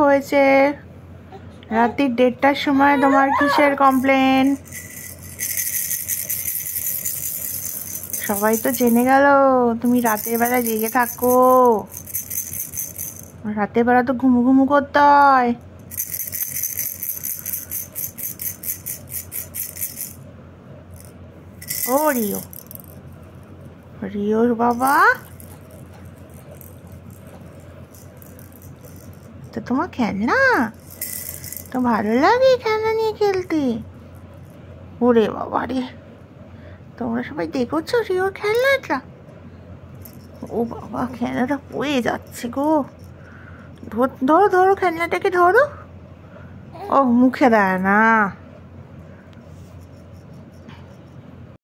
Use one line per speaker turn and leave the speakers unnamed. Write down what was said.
হয়েছে? রাত্রি 1:30টার সময় তোমার কিসের কমপ্লেন? সবাই তো জেনে গেল তুমি রাতের বেলা জেগে থাকো। রাতের বেলা তো ঘুমু ঘুমু করতে হয়। ও রিও, রিওর বাবা, তো তোমার খেলনা তো ভালো লাগে খেলনা নিয়ে খেলতে? ওরে বাবা রে, তোমরা সবাই দেখছো রিওর খেলনাটা? ও বাবা, খেলনাটা পড়ে যাচ্ছে গো। ধরো ধরো খেলনাটাকে ধরো। ও মুখে দেয় না।